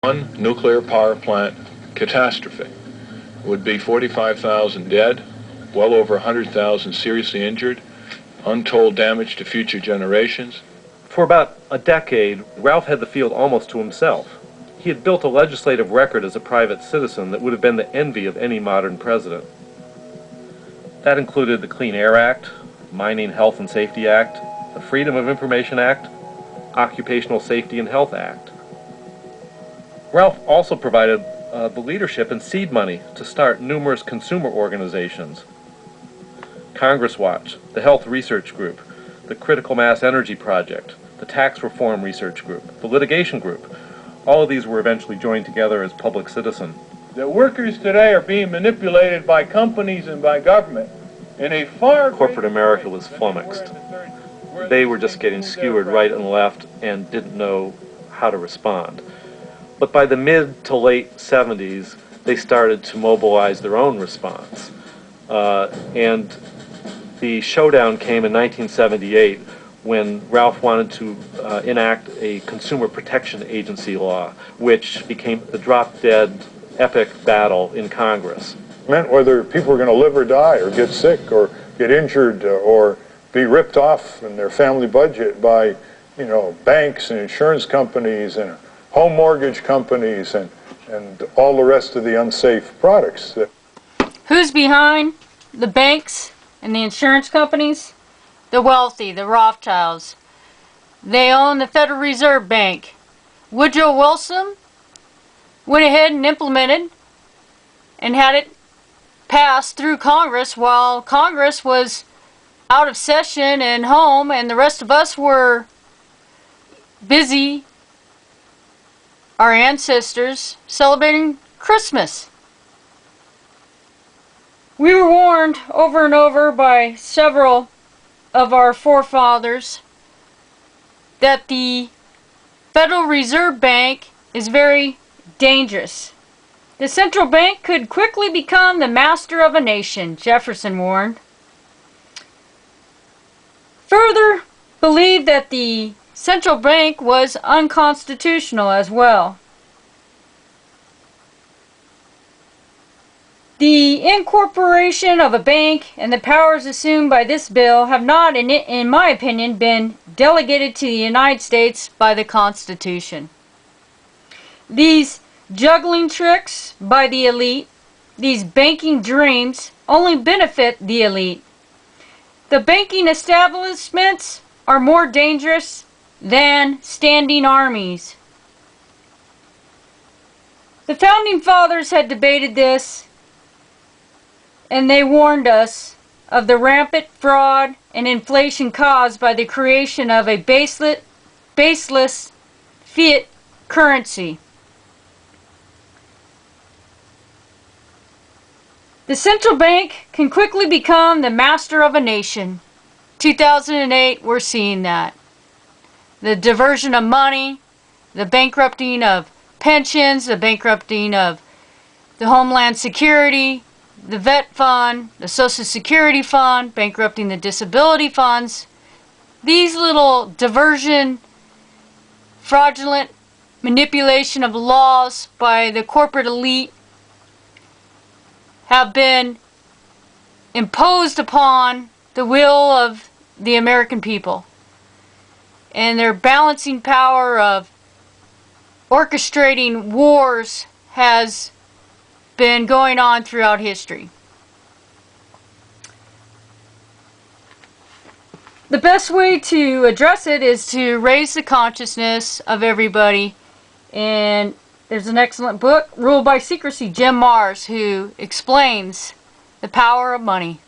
One nuclear power plant catastrophe would be 45,000 dead, well over 100,000 seriously injured, untold damage to future generations. For about a decade, Ralph had the field almost to himself. He had built a legislative record as a private citizen that would have been the envy of any modern president. That included the Clean Air Act, Mining Health and Safety Act, the Freedom of Information Act, Occupational Safety and Health Act. Ralph also provided the leadership and seed money to start numerous consumer organizations. Congress Watch, the Health Research Group, the Critical Mass Energy Project, the Tax Reform Research Group, the Litigation Group. All of these were eventually joined together as Public Citizen. The workers today are being manipulated by companies and by government in a far Corporate America was flummoxed. They were just getting skewered right and left and didn't know how to respond. But by the mid to late 70s, they started to mobilize their own response. And the showdown came in 1978 when Ralph wanted to enact a Consumer Protection Agency law, which became the drop-dead epic battle in Congress. It meant whether people were going to live or die or get sick or get injured or be ripped off in their family budget by, banks and insurance companies and home mortgage companies and all the rest of the unsafe products. Who's behind the banks and the insurance companies? The wealthy, the Rothschilds. They own the Federal Reserve Bank. Woodrow Wilson went ahead and implemented and had it passed through Congress while Congress was out of session and home, and the rest of us were busy, our ancestors, celebrating Christmas. We were warned over and over by several of our forefathers that the Federal Reserve Bank is very dangerous. The central bank could quickly become the master of a nation, Jefferson warned. Further believed that the central bank was unconstitutional as well. The incorporation of a bank and the powers assumed by this bill have not, in my opinion, been delegated to the United States by the Constitution. These juggling tricks by the elite, these banking dreams, only benefit the elite. The banking establishments are more dangerous than standing armies. The Founding Fathers had debated this, and they warned us of the rampant fraud and inflation caused by the creation of a baseless fiat currency. The central bank can quickly become the master of a nation. 2008, we're seeing that. The diversion of money, the bankrupting of pensions, the bankrupting of the Homeland Security, the Vet Fund, the Social Security Fund, bankrupting the disability funds. These little diversion, fraudulent manipulation of laws by the corporate elite have been imposed upon the will of the American people. And their balancing power of orchestrating wars has been going on throughout history. The best way to address it is to raise the consciousness of everybody. And there's an excellent book, Ruled by Secrecy, Jim Marrs, who explains the power of money.